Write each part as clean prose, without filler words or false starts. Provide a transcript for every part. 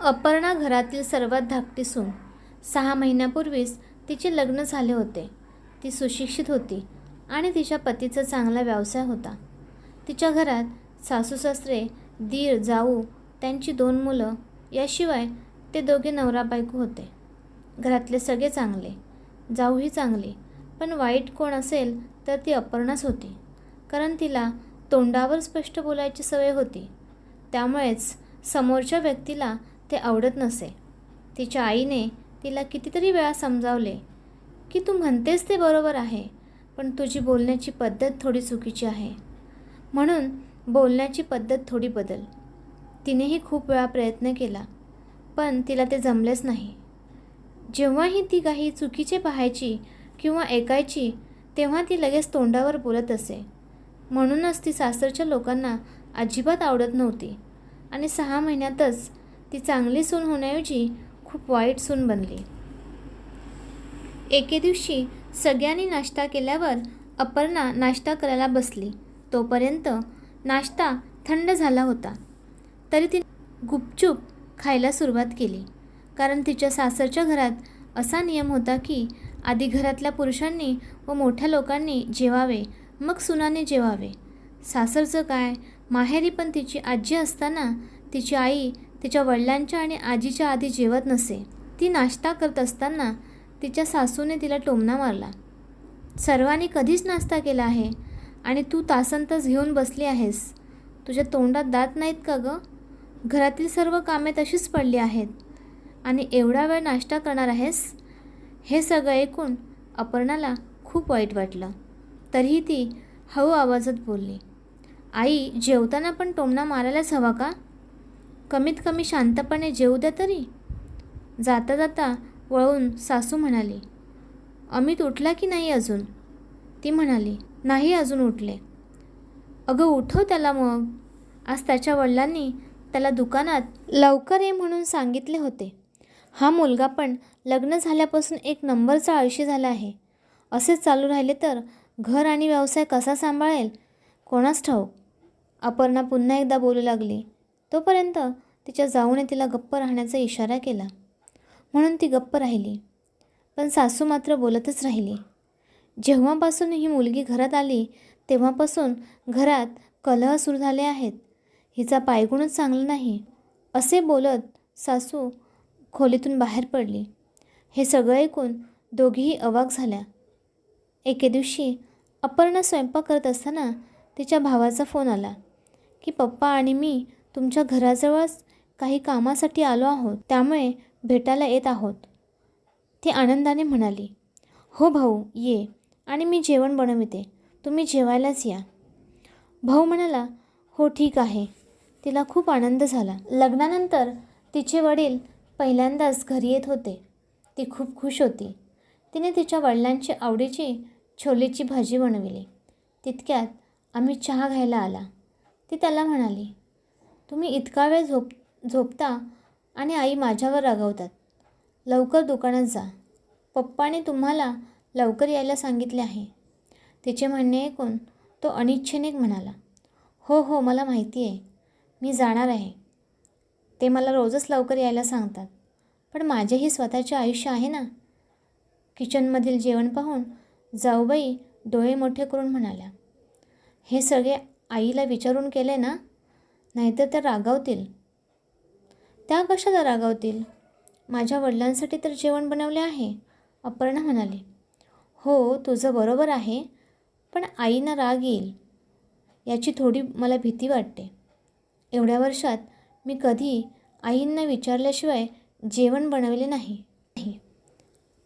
अपर्णा घरातील सर्वात धाकटी सून. 6 महिन्यापूर्वीच तिचे लग्न झाले होते. ती सुशिक्षित होती आणि तिच्या पतीचा चांगला व्यवसाय होता. तिच्या घरात सासू-सासरे, दीर, जाऊ, त्यांची 2 मुलं, याशिवाय ते दोघे नवरा-बायको होते. घरातले सगळे चांगले, जाऊही चांगली, पण वाईट कोण असेल तर ती अपर्णाच होती. कारण तिला तोंडावर स्पष्ट बोलायची सवय होती. त्यामुळेच समोरच्या व्यक्तीला ते आवडत नसे. तिच्या आईने तिला कितीतरी वेळा समजावले की तू म्हणतेस ते बरोबर आहे, पण तुझी बोलण्याची पद्धत थोडी चुकीची आहे. म्हणून बोलण्याची पद्धत थोडी बदल. तिनेही खूप वेळा प्रयत्न केला, पण तिला ते जमलेच नाही. जेव्हाही ती काही चुकीचे पाहायची किंवा ऐकायची, तेव्हा ती लगेच तोंडावर बोलत असे. म्हणूनच ती सासरच्या लोकांना अजिबात आवडत नव्हती आणि 6 महिन्यातच ती चांगली सून होण्याऐवजी खूप वाईट सून बनली. एके दिवशी सगळ्यांनी नाश्ता केल्यावर अपर्णा नाश्ता करायला बसली. तोपर्यंत नाश्ता थंड झाला होता. तरी ती गुपचूप खायला सुरुवात केली. कारण तिच्या सासरच्या घरात असा नियम होता की आधी घरातल्या पुरुषांनी व मोठ्या लोकांनी जेवावे, मग सुनांनी जेवावे. सासरचं काय, माहेरी पण तिची आजी असताना तिची आई तिच्या वडिलांच्या आणि आजीच्या आधी जेवत नसे. ती नाश्ता करत असताना तिच्या सासूने तिला टोमणा मारला. सर्वांनी कधीच नाश्ता केला आहे आणि तू तासनतास घेऊन बसली आहेस. तुझ्या तोंडात दात नाहीत का गं? घरातील सर्व कामे तशीच पडली आहेत आणि एवढा वेळ नाश्ता करणार आहेस? हे सगळं ऐकून अपर्णाला खूप वाईट वाटलं. तरीही ती हळू आवाजात बोलली, आई, जेवताना पण टोमणा मारायलाच हवा का? कमीत कमी शांतपणे जेवू द्या तरी. जाता जाता वळून सासू म्हणाली, अमित उठला की नाही अजून? ती म्हणाली, नाही अजून उठले. अगं उठव त्याला मग. आज त्याच्या वडिलांनी त्याला दुकानात लवकर ये म्हणून सांगितले होते. हा मुलगा पण लग्न झाल्यापासून एक नंबरचा आळशी झाला आहे. असेच चालू राहिले तर घर आणि व्यवसाय कसा सांभाळेल कोणास ठाऊक. अपर्णा पुन्हा एकदा बोलू लागली. तोपर्यंत तिच्या जाऊने तिला गप्प राहण्याचा इशारा केला. म्हणून ती गप्प राहिली. पण सासू मात्र बोलतच राहिली. जेव्हापासून ही मुलगी घरात आली तेव्हापासून घरात कलह सुरू झाले आहेत. हिचा पायगुणच चांगला नाही, असे बोलत सासू खोलीतून बाहेर पडली. हे सगळं ऐकून दोघीही अवाक झाल्या. एके दिवशी अपर्णा स्वयंपाक करत असताना तिच्या भावाचा फोन आला की पप्पा आणि मी तुमच्या घराजवळच काही कामासाठी आलो आहोत, त्यामुळे भेटायला येत आहोत. ती आनंदाने म्हणाली, हो भाऊ ये, आणि मी जेवण बनविते, तुम्ही जेवायलाच या. भाऊ म्हणाला, हो ठीक आहे. तिला खूप आनंद झाला. लग्नानंतर तिचे वडील पहिल्यांदाच घरी येत होते. ती खूप खुश होती. तिने तिच्या वडिलांची आवडीची छोलेची भाजी बनविली. तितक्यात अमित चहा घ्यायला आला. ती त्याला म्हणाली, तुम्ही इतका वेळ झोपता आणि आई माझ्यावर रागावतात. लवकर दुकानात जा. पप्पाने तुम्हाला लवकर यायला सांगितले आहे. तिचे म्हणणे ऐकून तो अनिच्छेने म्हणाला, हो हो मला माहिती आहे, मी जाणार आहे. ते मला रोजच लवकर यायला सांगतात, पण माझेही स्वतःचे आयुष्य आहे ना. किचनमधील जेवण पाहून जाऊबाई डोळे मोठे करून म्हणाल्या, हे सगळे आईला विचारून केले ना, नाहीतर त्या रागावतील. त्या कशाला रागावतील? माझ्या वडिलांसाठी तर जेवण बनवले आहे, अपर्णा म्हणाली. हो तुझं बरोबर आहे, पण आईना राग येईल याची थोडी मला भीती वाटते. एवढ्या वर्षात मी कधी आईंना विचारल्याशिवाय जेवण बनवले नाही.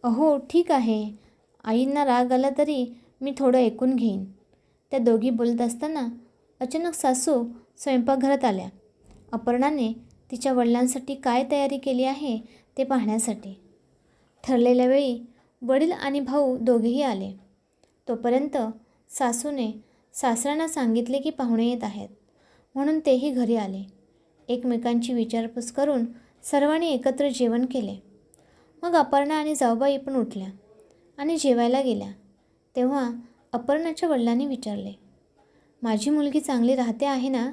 अहो ठीक आहे, आईंना राग आला तरी मी थोडं ऐकून घेईन. त्या दोघी बोलत असताना अचानक सासू स्वयंपाकघरात आल्या. अपर्णाने तिच्या वडिलांसाठी काय तयारी केली आहे ते पाहण्यासाठी. ठरलेल्या वेळी वडील आणि भाऊ दोघेही आले. तोपर्यंत सासूने सासऱ्यांना सांगितले की पाहुणे येत आहेत, म्हणून तेही घरी आले. एकमेकांची विचारपूस करून सर्वांनी एकत्र जेवण केले. मग अपर्णा आणि जाऊबाई पण उठल्या आणि जेवायला गेल्या. तेव्हा अपर्णाच्या वडिलांनी विचारले, माझी मुलगी चांगली राहते आहे ना?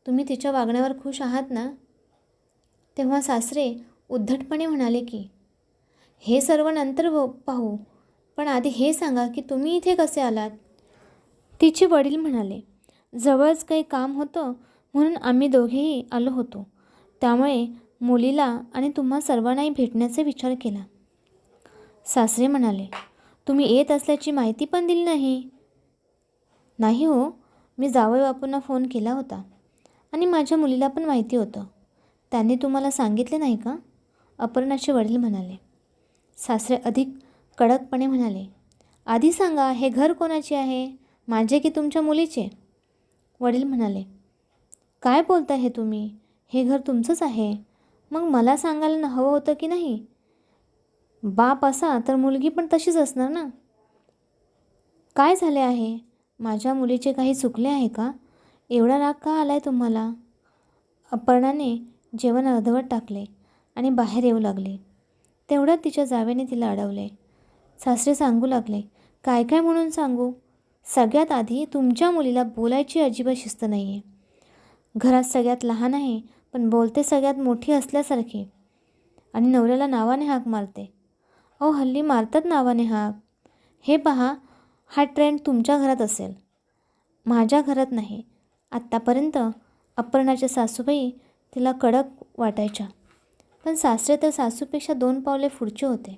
तुम्ही तिच्या वागण्यावर खुश आहात ना? तेव्हा सासरे उद्धटपणे म्हणाले की हे सर्व नंतर पाहू, पण आधी हे सांगा की तुम्ही इथे कसे आलात? तिचे वडील म्हणाले, जवळच काही काम होतं म्हणून आम्ही दोघेही आलो होतो. त्यामुळे मुलीला आणि तुम्हा सर्वांनाही भेटण्याचा विचार केला. सासरे म्हणाले, तुम्ही येत असल्याची माहिती पण दिली नाही. नाही हो, मी जावई बापूंना फोन केला होता आणि माझ्या मुलीला पण माहिती होतं. त्यांनी तुम्हाला सांगितले नाही का? अपर्णाचे वडील म्हणाले. सासरे अधिक कडकपणे म्हणाले, आधी सांगा, हे घर कोणाचे आहे, माझे की तुमच्या मुलीचे? वडील म्हणाले, काय बोलताय हे तुम्ही? हे घर तुमचंच आहे. मग मला सांगायला हवं होतं की नाही? बाप असा तर मुलगी पण तशीच असणार ना. काय झाले आहे? माझ्या मुलीचे काही चुकले आहे का? एवढा राग का आलाय तुम्हाला? अपर्णाने जेवण अर्धवट टाकले आणि बाहेर येऊ लागले. तेवढ्यात तिच्या जावेने तिला अडवले. सासरे सांगू लागले, काय काय म्हणून सांगू? सगळ्यात आधी तुमच्या मुलीला बोलायची अजिबात शिस्त नाही आहे. घरात सगळ्यात लहान आहे, पण बोलते सगळ्यात मोठी असल्यासारखी. आणि नवऱ्याला नावाने हाक मारते. अहो, हल्ली मारतात नावाने हाक. हे पहा, हा ट्रेंड तुमच्या घरात असेल, माझ्या घरात नाही. आत्तापर्यंत अपर्णाच्या सासूबाई तिला कडक वाटायच्या, पण सासरे तर सासूपेक्षा 2 पावले पुढचे होते.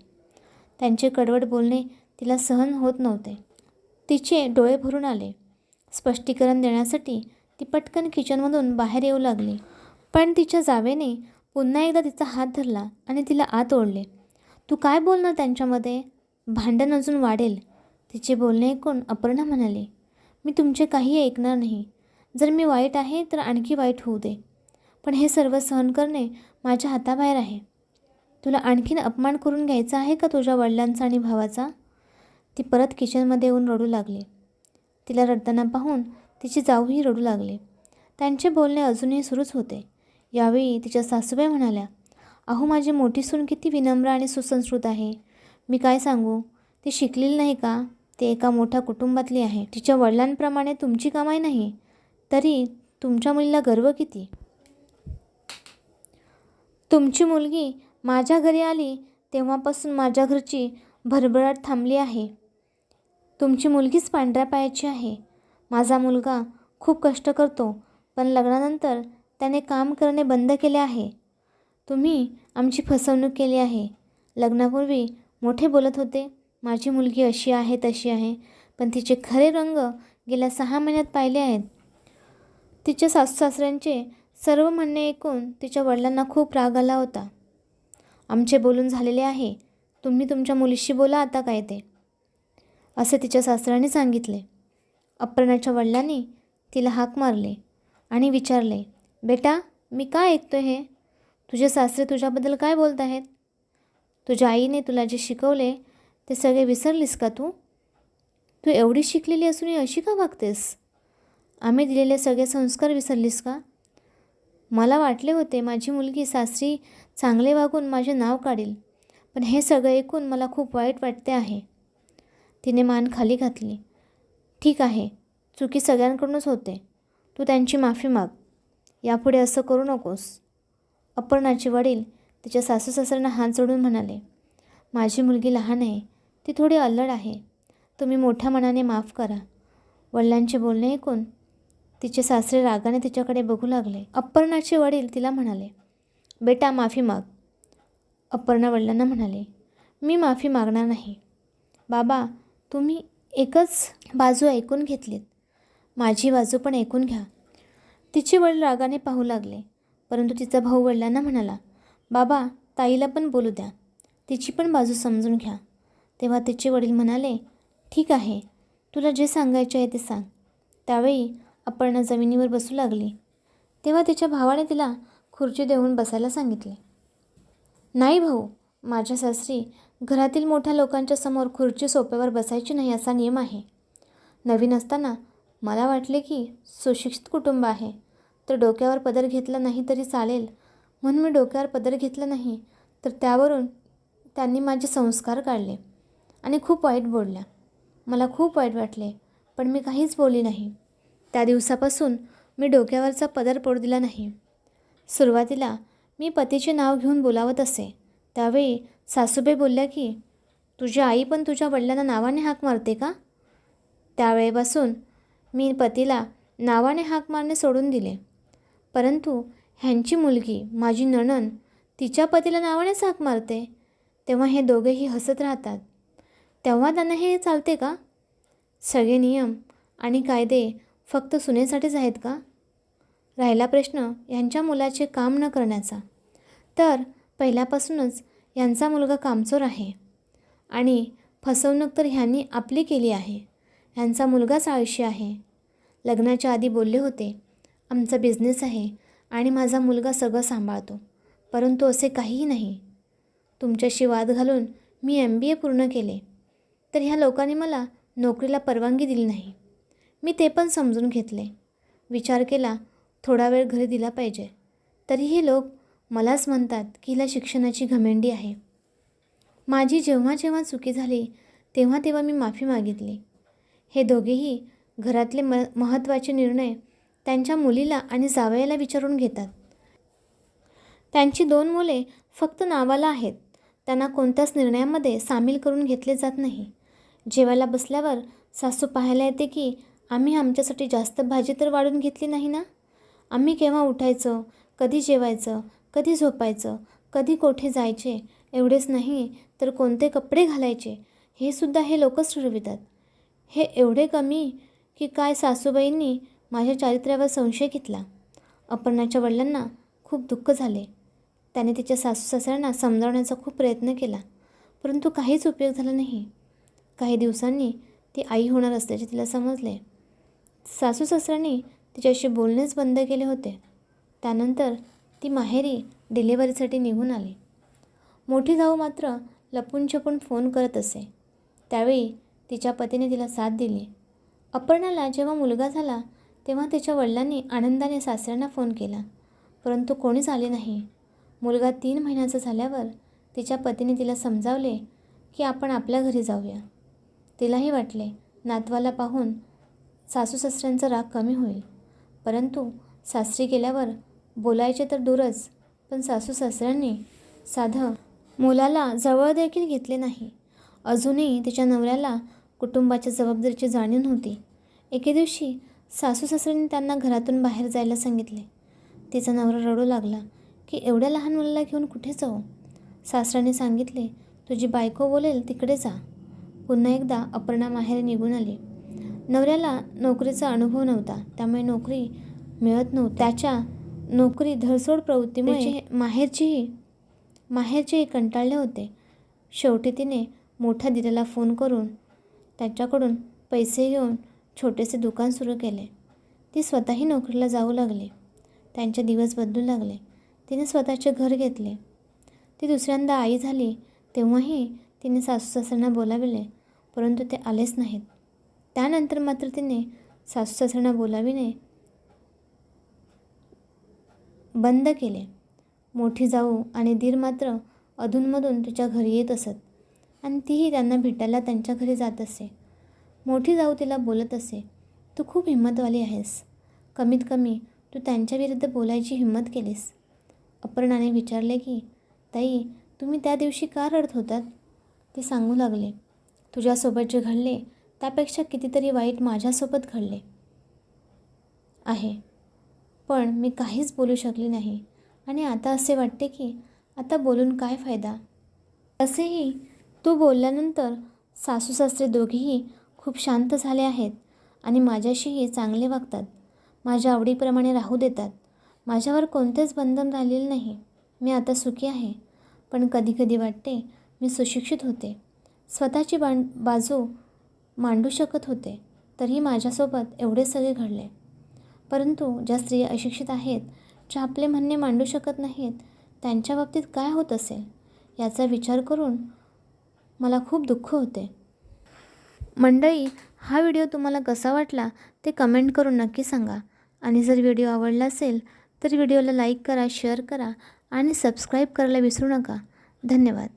त्यांचे कडवट बोलणे तिला सहन होत नव्हते. तिचे डोळे भरून आले. स्पष्टीकरण देण्यासाठी ती पटकन किचनमधून बाहेर येऊ लागली, पण तिच्या जावेने पुन्हा एकदा तिचा हात धरला आणि तिला आत ओढले. तू काय बोलणार त्यांच्यामध्ये? भांडण अजून वाढेल. तिचे बोलणे ऐकून अपर्णा म्हणाली, मी तुमचे काही ऐकणार नाही. जर मी वाईट आहे तर आणखी वाईट होऊ दे, पण हे सर्व सहन करणे माझ्या हाताबाहेर आहे. तुला आणखीन अपमान करून घ्यायचा आहे का तुझ्या वडिलांचा आणि भावाचा? ती परत किचनमध्ये येऊन रडू लागली. तिला रडताना पाहून तिची जाऊही रडू लागली. त्यांचे बोलणे अजूनही सुरूच होते. यावेळी तिच्या सासूबाई म्हणाल्या, अहो, माझी मोठी सून किती विनम्र आणि सुसंस्कृत आहे. मी काय सांगू, ती शिकलेली नाही का? ती एका मोठ्या कुटुंबातली आहे. तिच्या वडिलांप्रमाणे तुमची कमाई नाही, तरी तुमच्या मुलीला गर्व किती. तुमची मुलगी माझ्या घरी आली तेव्हापासून माझ्या घरची भरभराट थांबली आहे. तुमची मुलगीच पांढऱ्या पायाची आहे. माझा मुलगा खूप कष्ट करतो, पण लग्नानंतर त्याने काम करणे बंद केले आहे. तुम्ही आमची फसवणूक केली आहे. लग्नापूर्वी मोठे बोलत होते, माझी मुलगी अशी आहे तशी आहे, पण तिचे खरे रंग गेल्या 6 महिन्यात पाहिले आहेत. तिच्या सासू सासऱ्यांचे सर्व म्हणणे ऐकून तिच्या वडिलांना खूप राग आला होता. आमचे बोलून झालेले आहे, तुम्ही तुमच्या मुलीशी बोला आता काय ते, असे तिच्या सासऱ्याने सांगितले. अपर्णाच्या वडिलांनी तिला हाक मारले आणि विचारले, बेटा, मी काय ऐकतोय हे? तुझे सासरे तुझ्याबद्दल काय बोलत आहेत? तुझ्या आईने तुला जे शिकवले ते सगळे विसरलीस का तू? तू एवढी शिकलेली असूनही अशी का वागतेस? आम्ही दिलेले सगळे संस्कार विसरलीस का? मला वाटले होते माझी मुलगी सासरी चांगले वागून माझे नाव काढेल, पण हे सगळं ऐकून मला खूप वाईट वाटते आहे. तिने मान खाली घातली. ठीक आहे, चुकी सगळ्यांकडूनच होते. तू त्यांची माफी माग. यापुढे असं करू नकोस. अपर्णाचे वडील तिच्या सासू सासऱ्यांना हात जोडून म्हणाले, माझी मुलगी लहान आहे, ती थोडी अल्लड आहे. तुम्ही मोठ्या मनाने माफ करा. वडिलांचे बोलणे ऐकून तिचे सासरे रागाने तिच्याकडे बघू लागले. अपर्णाचे वडील तिला म्हणाले, बेटा, माफी माग. अपर्णा वडिलांना म्हणाले, मी माफी मागणार नाही. बाबा, तुम्ही एकच बाजू ऐकून घेतलीत, माझी बाजू पण ऐकून घ्या. तिचे वडील रागाने पाहू लागले, परंतु तिचा भाऊ वडिलांना म्हणाला, बाबा, ताईला पण बोलू द्या, तिची पण बाजू समजून घ्या. तेव्हा तिचे वडील म्हणाले, ठीक आहे, तुला जे सांगायचे आहे ते सांग. त्यावेळी अपर्णा जमिनीवर बसू लागली. तेव्हा तिच्या भावाने तिला खुर्ची देऊन बसायला सांगितले. नाही भाऊ, माझ्या सासरी घरातील मोठ्या लोकांच्या समोर खुर्ची सोप्यावर बसायची नाही असा नियम आहे. नवीन असताना मला वाटले की सुशिक्षित कुटुंब आहे, तर डोक्यावर पदर घेतला नाही तरी चालेल, म्हणून मी डोक्यावर पदर घेतला नाही, तर त्यावरून त्यांनी माझे संस्कार काढले आणि खूप वाईट बोलल्या. मला खूप वाईट वाटले, पण मी काहीच बोलली नाही. त्या दिवसापासून मी डोक्यावरचा पदर पडू दिला नाही. सुरुवातीला मी पतीचे नाव घेऊन बोलावत असे त्यावेळी सासूबाई बोलल्या की तुझी आई पण तुझ्या वडिलांना नावाने हाक मारते का? त्यावेळेपासून मी पतीला नावाने हाक मारणे सोडून दिले. परंतु ह्यांची मुलगी माझी नणंद तिच्या पतीला नावानेच हाक मारते. तेव्हा हे दोघेही हसत राहतात. तेव्हा त्यांना हे चालते का? सगळे नियम आणि कायदे फक्त सुनेसाठीच आहेत का? राहिला प्रश्न यांच्या मुलाचे काम न करण्याचा, तर पहिल्यापासूनच यांचा मुलगा कामचोर आहे आणि फसवणूक तर ह्यांनी आपली केली आहे. ह्यांचा मुलगाच आळशी आहे. लग्नाच्या आधी बोलले होते आमचा बिझनेस आहे आणि माझा मुलगा सगळं सांभाळतो, परंतु असे काहीही नाही. तुमच्याशी वाद घालून मी MBA पूर्ण केले, तर ह्या लोकांनी मला नोकरीला परवानगी दिली नाही. मी ते पण समजून घेतले. विचार केला थोडा वेळ घरी दिला पाहिजे, तरीही लोक मलाच म्हणतात की हिला शिक्षणाची घमेंडी आहे. माझी जेव्हा जेव्हा चुकी झाली तेव्हा तेव्हा मी माफी मागितली. हे दोघेही घरातले महत्त्वाचे निर्णय त्यांच्या मुलीला आणि जावयाला विचारून घेतात. त्यांची 2 मुले फक्त नावाला आहेत. त्यांना कोणत्याच निर्णयामध्ये सामील करून घेतले जात नाही. जेवायला बसल्यावर सासू पाहायला येते की आम्ही आमच्यासाठी जास्त भाजी तर वाढून घेतली नाही ना. आम्ही केव्हा उठायचं, कधी जेवायचं, कधी झोपायचं, कधी कोठे जायचे, एवढेच नाही तर कोणते कपडे घालायचे हे सुद्धा हे लोकच ठरवितात. हे एवढे कमी की काय सासूबाईंनी माझ्या चारित्र्यावर संशय घेतला. अपर्णाच्या वडिलांना खूप दुःख झाले. त्याने तिच्या सासू-सासऱ्यांना समजावण्याचा खूप प्रयत्न केला, परंतु काहीच उपयोग झाला नाही. काही दिवसांनी ती आई होणार असल्याचे तिला समजले. सासू-सासऱ्यांनी तिच्याशी बोलणेच बंद केले होते. त्यानंतर ती माहेरी डिलिव्हरीसाठी निघून आली. मोठी जाऊ मात्र लपून-छपून फोन करत असे. त्यावेळी तिच्या पतीने तिला साथ दिली. अपर्णाला जेव्हा मुलगा झाला तेव्हा तिच्या वडिलांनी आनंदाने सासऱ्यांना फोन केला, परंतु कोणीच आले नाही. मुलगा 3 महिन्याचा झाल्यावर तिच्या पतीने तिला समजावले की आपण आपल्या घरी जाऊया. तिलाही वाटले नातवाला पाहून सासू-सासऱ्यांचा राग कमी होईल, परंतु सासरी गेल्यावर बोलायचे तर दूरच, पण सासू-सासऱ्यांनी साधं मुलाला जवळ देखील घेतले नाही. अजूनही तिच्या नवऱ्याला कुटुंबाच्या जबाबदारीची जाणीव नव्हती. एके दिवशी सासू-सासऱ्यांनी त्यांना घरातून बाहेर जायला सांगितले. तिचा नवरा रडू लागला की एवढ्या लहान मुलाला घेऊन कुठे जाऊ. सासऱ्याने सांगितले तुझी बायको बोलेल तिकडे जा. पुन्हा एकदा अपर्णा माहेर निघून आली. नवऱ्याला नोकरीचा अनुभव नव्हता, त्यामुळे नोकरी मिळत नव्हती. त्याच्या नोकरी धडसोड प्रवृत्तीमुळे माहेरचेही कंटाळले होते. शेवटी तिने मोठ्या दिराला फोन करून त्याच्याकडून पैसे घेऊन छोटेसे दुकान सुरू केले. ती स्वतःही नोकरीला जाऊ लागली. त्यांचे दिवस बदलू लागले. तिने स्वतःचे घर घेतले. ती दुसऱ्यांदा आई झाली तेव्हाही तिने सासू-सासऱ्यांना बोलाविले, परंतु ते आलेच नाहीत. त्यानंतर मात्र तिने सासू-सासऱ्यांना बोलाविणे बंद केले. मोठी जाऊ आणि दीर मात्र अधूनमधून तिच्या घरी येत असत आणि तीही त्यांना भेटायला त्यांच्या घरी जात असे. मोठी जाऊ तिला बोलत असे, तू खूप हिंमतवाली आहेस. कमीत कमी तू त्यांच्या विरुद्ध बोलायची हिंमत केलीस. अपर्णाने विचारले की ताई तुम्ही त्या दिवशी का रडत होतात. ती सांगू लागले, तुझ्यासोबत जे घडले त्यापेक्षा कितीतरी वाईट माझ्यासोबत घडले आहे, पण मी काहीच बोलू शकले नाही आणि आता असे वाटते की आता बोलून काय फायदा. तसेही तू बोलल्यानंतर सासू-सासरे दोघेही खूप शांत झाले आहेत आणि माझ्याशीही चांगले वागतात. माझ्या आवडीप्रमाणे राहू देतात. माझ्यावर कोणतेच बंधन राहिलेले नाही. मी आता सुखी आहे, पण कधीकधी वाटते मी सुशिक्षित होते, स्वतःची बाजू मांडू शकत होते, तरीही माझ्यासोबत एवढे सगळे घडले. परंतु ज्या स्त्रिया अशिक्षित आहेत, ज्या आपले म्हणणे मांडू शकत नाहीत, त्यांच्या बाबतीत काय होत असेल याचा विचार करून मला खूप दुःख होते. मंडळी, हा व्हिडिओ तुम्हाला कसा वाटला ते कमेंट करून नक्की सांगा आणि जर व्हिडिओ आवडला असेल तर व्हिडिओला लाईक करा, शेअर करा आणि सबस्क्राईब करायला विसरू नका. धन्यवाद.